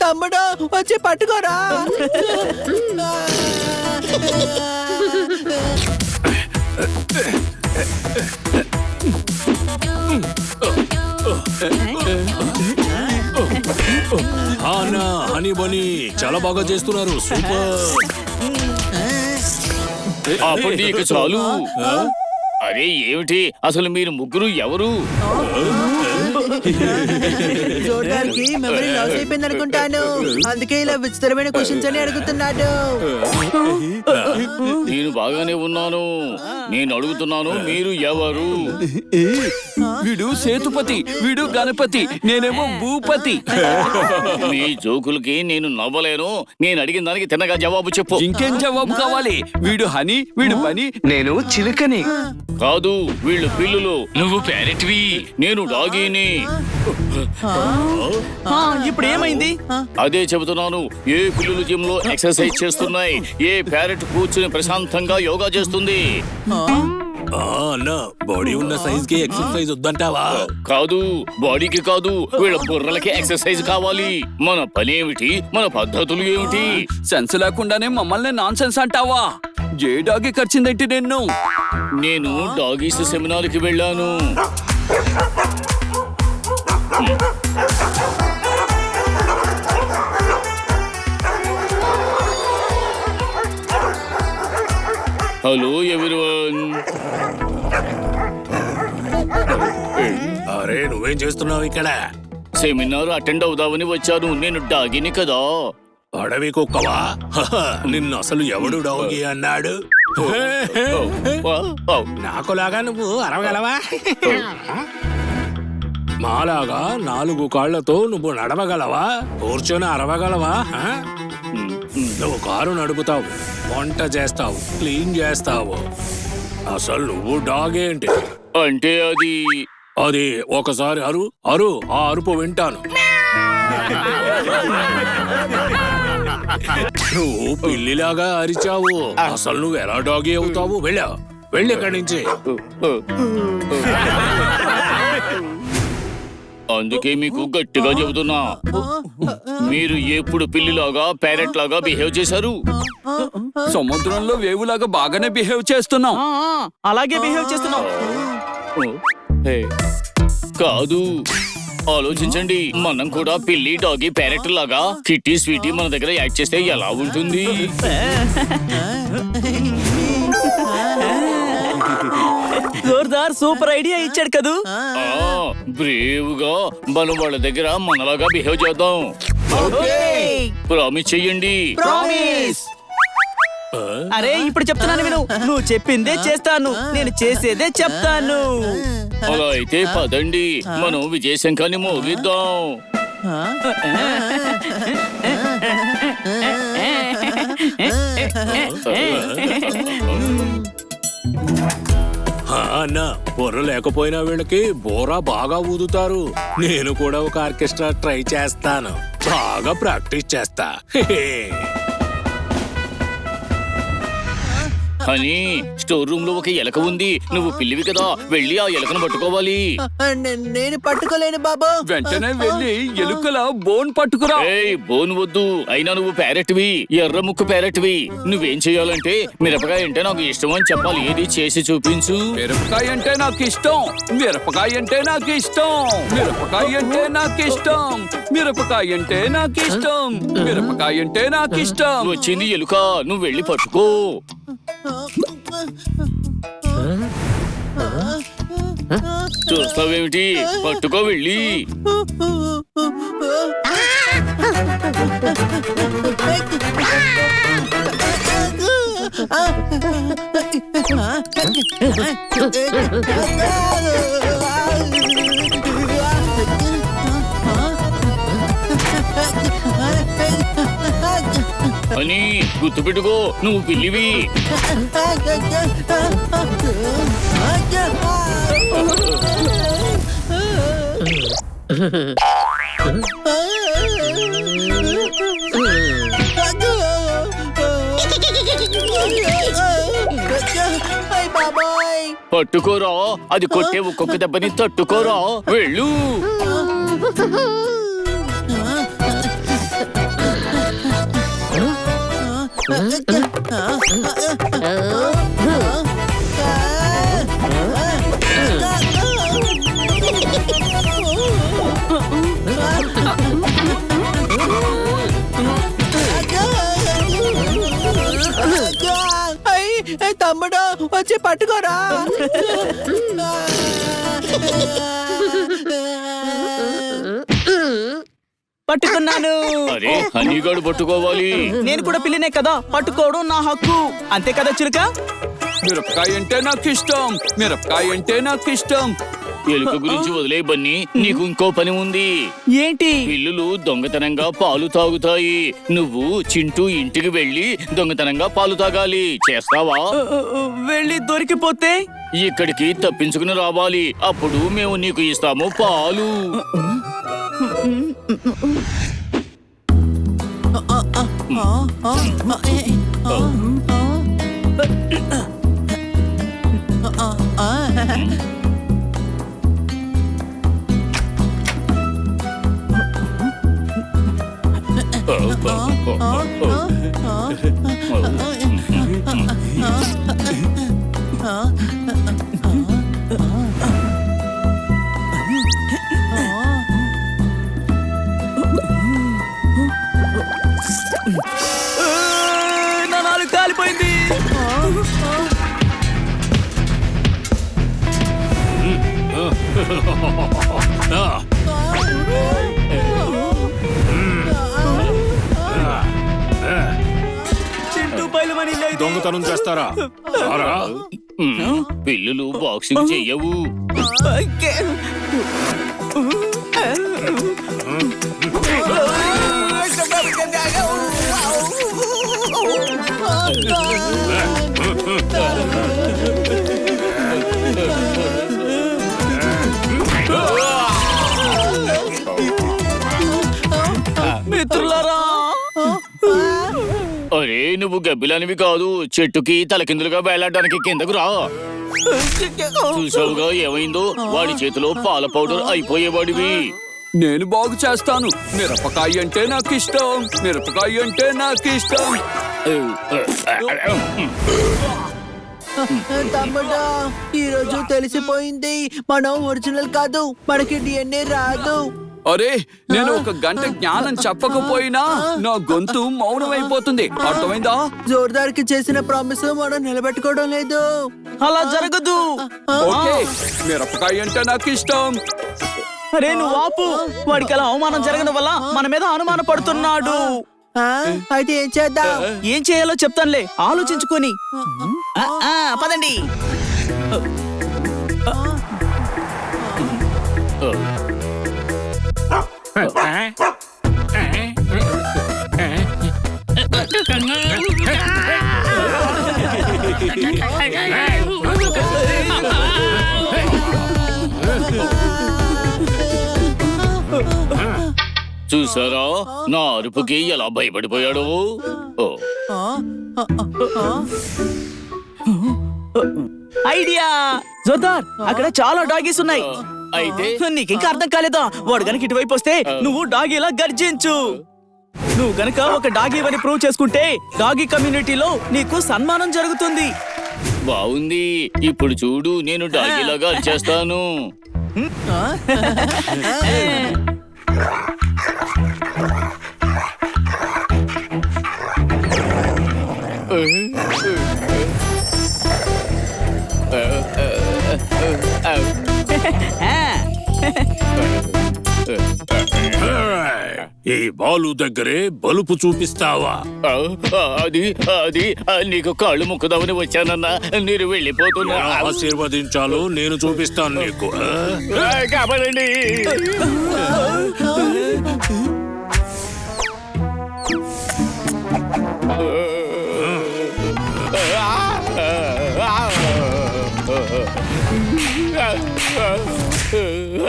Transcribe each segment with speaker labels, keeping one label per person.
Speaker 1: తమ్ముడు వచ్చి పట్టుకోరా.
Speaker 2: హనీ బనీ చాలా బాగా చేస్తున్నారు. సూపర్.
Speaker 3: ఆపండి, ఇక చాలు. అరే ఏమిటి అసలు మీరు ముగ్గురు ఎవరు?
Speaker 1: జోర్దార్కి మెమరీ లాస్ అయిపోయింది అనుకుంటాను, అందుకే ఇలా విచిత్రమైన క్వశ్చన్స్ అని అడుగుతున్నాడు.
Speaker 3: నేను బాగానే ఉన్నాను. నేను అడుగుతున్నాను, మీరు ఎవరు?
Speaker 4: వీడు సేతుపతి, వీడు గణపతి, నేనేమో భూపతి.
Speaker 3: మీ జోకులకి నేను నవ్వలేను. నేను అడిగిన దానికి తిన్నగా జవాబు చెప్పు.
Speaker 4: ఇంకేం జవాబు కావాలి? వీడు హనీ, వీడు బనీ, నేను చిలుకని.
Speaker 3: కాదు, వీళ్ళు పిల్లులు. నువ్వు ప్యారెట్వి, నేను డాగీని.
Speaker 1: ఇప్పుడు ఏమైంది?
Speaker 3: అదే చెబుతున్నాను. ఏ పిల్లులు జిమ్ లో ఎక్సర్సైజ్ చేస్తున్నాయి, ఏ ప్యారెట్ కూర్చుని ప్రశాంతంగా యోగా చేస్తుంది.
Speaker 2: అన్నా, బాడీ ఉన్న సైజ్ కి ఎక్సర్సైజ్ వద్దంటావా?
Speaker 3: కాదు, బాడీకి కాదు, వీళ్ళ బుర్రలకి ఎక్సర్సైజ్ కావాలి. మన పని ఏమిటి, మన పద్ధతులు ఏమిటి?
Speaker 4: సెన్స్ లేకుండానే మమ్మల్ని నాన్ సెన్స్ అంటావా? ఏ డాగి ఖర్చిందేంటి నిన్ను?
Speaker 3: నేను డాగీస్ సెమినార్ కి వెళ్ళాను. Hello everyone.
Speaker 2: అరే నువ్వేం చేస్తున్నావు ఇక్కడ?
Speaker 3: సెమినార్ అటెండ్ అవుదామని వచ్చాను. నేను డాగిని కదా.
Speaker 2: అడవి కుక్కవా? నిన్ను అసలు ఎవడు డాగి అన్నాడు? నాకులాగా నువ్వు అరవగలవా? మాలాగా 4 కాళ్లతో నువ్వు నడవగలవా? కూర్చొని అరవగలవా? నువ్వు కారు నడుపుతావు, వంట చేస్తావు, క్లీన్ చేస్తావు. అసలు నువ్వు డాగ్ ఏంటి?
Speaker 3: అంటే
Speaker 2: అది ఒకసారి అరు ఆ అరుపు వింటాను. నువ్వు పిల్లిలాగా అరిచావు. అసలు నువ్వు ఎలా డాగీ అవుతావు? వెళ్ళి ఇక్కడి నుంచి.
Speaker 3: అందుకే మీకు గట్టిగా చెబుతున్నా, మీరు ఎప్పుడు పిల్లిలాగా ప్యారెట్ లాగా బిహేవ్ చేశారు.
Speaker 4: సముద్రంలో వేవులాగా బాగానే బిహేవ్ చేస్తున్నాం.
Speaker 1: అలాగే బిహేవ్ చేస్తున్నావు.
Speaker 3: కాదు, ఆలోచించండి. మనం కూడా పిల్లి, డాగి, ప్యారెట్ లాగా కిట్టి, స్వీటీ మన దగ్గర యాక్ట్ చేస్తే ఎలా ఉంటుంది?
Speaker 1: జోర్దార్ సూపర్ ఐడియా ఇచ్చాడు కదూ.
Speaker 3: బ్రేవ్ గా మనం వాళ్ళ దగ్గర మనలాగా బిహేవ్ చేద్దాం. ప్రామిస్ చెయ్యండి.
Speaker 1: అరే ఇప్పుడు చెప్తున్నాను విను. నువ్వు చెప్పిందే చేస్తాను, నేను చేసేదే చెప్తాను.
Speaker 3: అలా అయితే పదండి, మనం విజయశంఖాన్ని మోగిద్దాం.
Speaker 2: అన్నా, బుర్ర లేకపోయినా వీళ్ళకి బోరా బాగా ఊదుతారు. నేను కూడా ఒక ఆర్కెస్ట్రా ట్రై చేస్తాను. బాగా ప్రాక్టీస్ చేస్తా.
Speaker 3: అని స్టోర్ రూమ్ లో ఒక ఎలక ఉంది. నువ్వు పిల్లివి కదా, వెళ్ళి ఆ ఎలకను పట్టుకోవాలి.
Speaker 1: నేను పట్టుకోలేను బాబు.
Speaker 4: వెంటనే వెళ్ళి ఎలుకల బోన్ పట్టుకురా.
Speaker 3: బోన్ వద్దు, అయినా నువ్వు ప్యారెట్వి, ఎర్ర ముక్కు ప్యారెట్వి. నువ్వేం చెయ్యాలంటే మిరపకాయ అంటే నాకు ఇష్టం అని చెప్పాలి. ఏది చేసి చూపించు.
Speaker 4: మిరపకాయ అంటే నాకు ఇష్టం, మిరపకాయ అంటే నాకు ఇష్టం, మిరపకాయ అంటే నాకు ఇష్టం, మిరపకాయ అంటే నాకు ఇష్టం, మిరపకాయ అంటే నాకు ఇష్టం.
Speaker 3: వచ్చింది ఎలుక, నువ్వు వెళ్ళి పట్టుకో. చూస్తావేమిటి, పట్టుకో వెళ్ళి. అని గుర్తుపెట్టుకో, నువ్వు పిల్లివి.
Speaker 1: అయ్ బాబాయ్.
Speaker 3: పట్టుకోరా, అది కొట్టే ఒక్కొక్క దెబ్బని తట్టుకోరా. వెళ్ళు.
Speaker 1: అయ్ తమ్ముడు వచ్చి పట్టుకోరా.
Speaker 5: పట్టుకున్నాను.
Speaker 3: అరే హనీగాడు పట్టుకోవాలి.
Speaker 5: నేను కూడా పిల్లినే కదా, పట్టుకోవడం నా హక్కు. అంతే కదా చిలుక?
Speaker 4: మిరపకాయ అంటే నాకు ఇష్టం. మిరపకాయ అంటే నాకు ఇష్టం.
Speaker 3: ఎలుక గురించి వదిలే బన్నీ, నీకు ఇంకో పని ఉంది.
Speaker 5: ఏంటి?
Speaker 3: పిల్లులు దొంగతనంగా పాలు తాగుతాయి. నువ్వు చింటూ ఇంటికి వెళ్ళి దొంగతనంగా పాలు తాగాలి. చేస్తావా?
Speaker 5: వెళ్ళి దొరికిపోతే?
Speaker 3: ఇక్కడికి తప్పించుకుని రావాలి. అప్పుడు మేము నీకు ఇస్తాము పాలు.
Speaker 5: నా నాలుగు కాలిపోయింది. చింటూ బయలుమని
Speaker 2: దొంగతనం చేస్తారా? రారా.
Speaker 3: పిల్లులు బాక్సింగ్ చెయ్యవు.
Speaker 5: మిత్రులారా,
Speaker 3: అరే నువ్వు గబ్బిలానివి కాదు. చెట్టుకి తలకిందులుగా వేలాడడానికి కిందకు రా. చూసావుగా ఏమైందో? వాడి చేతిలో పాల పౌడర్ అయిపోయేవాడివి.
Speaker 4: నేను బాగు చేస్తాను. మిరపకాయ అంటే నాకు ఇష్టం. మిరపకాయ అంటే నాకు ఇష్టం.
Speaker 1: తమ్ముడు ఈ రోజు తెలిసిపోయింది, మనం ఒరిజినల్ కాదు, మనకి డిఎన్ఏ రాదు.
Speaker 4: అరే నేను ఒక గంట జ్ఞానం చెప్పకపోయినా నా గొంతు మౌనమైపోతుంది. అర్థమైందా?
Speaker 1: జోర్దార్కి చేసిన ప్రామిస్ మనం నిలబెట్టుకోవడం లేదు.
Speaker 5: అలా జరగదు.
Speaker 4: ఓకే, మిరపకాయ అంటే నాకు ఇష్టం.
Speaker 5: అరే నువ్వు ఆపు. వాడికి అలా అవమానం జరగడం వల్ల మన మీద అనుమాన పడుతున్నాడు.
Speaker 1: అయితే ఏం చేద్దాం?
Speaker 5: ఏం చేయాలో చెప్తానులే, ఆలోచించుకొని. పదండి.
Speaker 3: చూసారా నా అరుపుకి ఎలా భయపడిపోయాడు? ఓ
Speaker 5: ఐడియా! జోర్దార్, అక్కడ చాలా డాగీస్ ఉన్నాయి.
Speaker 3: అయితే
Speaker 5: నీకు ఇంకా అర్థం కాలేదా? వాడు గనక ఇటువైపు వస్తే నువ్వు డాగీలా గర్జించు. నువ్వు గనక ఒక డాగీ అని ప్రూవ్ చేసుకుంటే డాగీ కమ్యూనిటీలో నీకు సన్మానం జరుగుతుంది.
Speaker 3: బాగుంది. ఇప్పుడు చూడు, నేను డాగీలాగా చేస్తాను.
Speaker 2: ఈ బాలు దగ్గరే బలుపు చూపిస్తావా?
Speaker 3: అది అది నీకు కాళ్ళు ముక్కుదామని వచ్చానన్నా. మీరు వెళ్ళిపోతున్నా.
Speaker 2: ఆశీర్వదించాలో నేను చూపిస్తాను నీకు.
Speaker 3: కాపాడండి.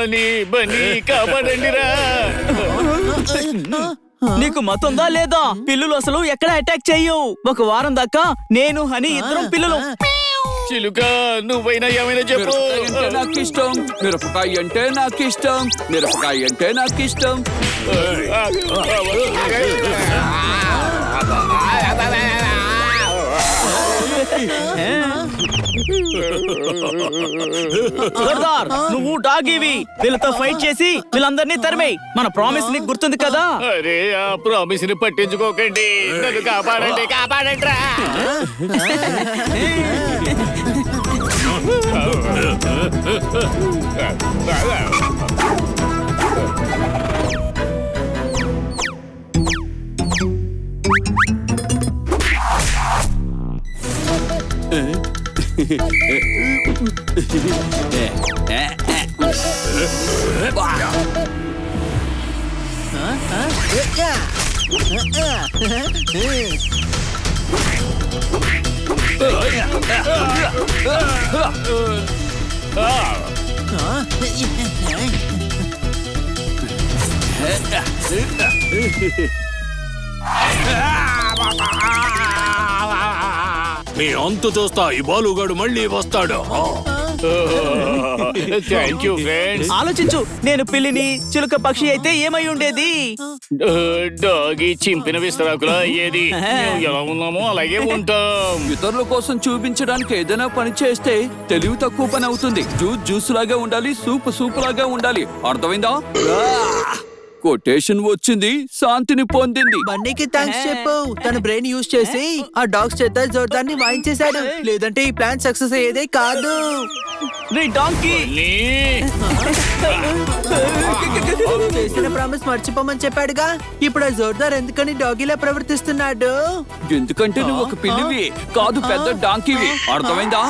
Speaker 3: అని బన్నీ కాపాడండిరా.
Speaker 5: నీకు మతుందా లేదా? పిల్లులు అసలు ఎక్కడ అటాక్ చెయ్యవు. ఒక వారం దాకా నేను హనీ ఇద్దరం పిల్లులు.
Speaker 3: చిలుక నువ్వైనా ఏమైనా చెప్పు.
Speaker 4: మిరపకాయ అంటే నాకు ఇష్టం. మిరపకాయ అంటే నాకు ఇష్టం. మిరపకాయ అంటే నాకు ఇష్టం.
Speaker 5: సర్దార్, నువ్వు డాగీవి. వీళ్ళతో ఫైట్ చేసి వీళ్ళందరినీ తరిమేయ్. మన ప్రామిస్ నీకు గుర్తుంది కదా?
Speaker 3: అరే ఆ ప్రామిస్ ని పట్టించుకోకండి. నన్ను కాపాడండి, కాపాడండి రా.
Speaker 2: మీ అంతు చూస్తా, ఈ బాలుగాడు మళ్ళీ వస్తాడు.
Speaker 3: Thank you friends.
Speaker 5: ఆలోచించు, నేను పిల్లిని, చిలుక పక్షి అయితే ఏమై ఉండేది?
Speaker 3: డాగి చింపిన విస్తరాకులా అయ్యేది. మేము ఎలా ఉన్నామో అలాగే ఉంటాం.
Speaker 4: ఇతరుల కోసం చూపించడానికి ఏదైనా పని చేస్తే తెలివి తక్కువ పని అవుతుంది. జ్యూస్ లాగా ఉండాలి, సూప్ లాగా ఉండాలి. అర్థమైందా? కొటేషన్ వచ్చింది, శాంతిని పొందింది.
Speaker 1: బన్నీకి థ్యాంక్స్ చెప్పు. తన బ్రెయిన్ యూజ్ చేసి ఆ డాగ్స్ చేత జోర్దాన్ని వాయించేశాడు. లేదంటే ఈ ప్లాన్ సక్సెస్ అయ్యేదే కాదు.
Speaker 5: నీ డాంకీ!
Speaker 1: చేసిన ప్రామిస్ మర్చిపోమని చెప్పాడుగా. ఇప్పుడు ఆ జోర్దార్ ఎందుకని డాగీలా ప్రవర్తిస్తున్నాడు?
Speaker 4: ఎందుకంటే నువ్వు ఒక పిల్లివి కాదు, పెద్ద డాంకీవి. అర్థమైందా?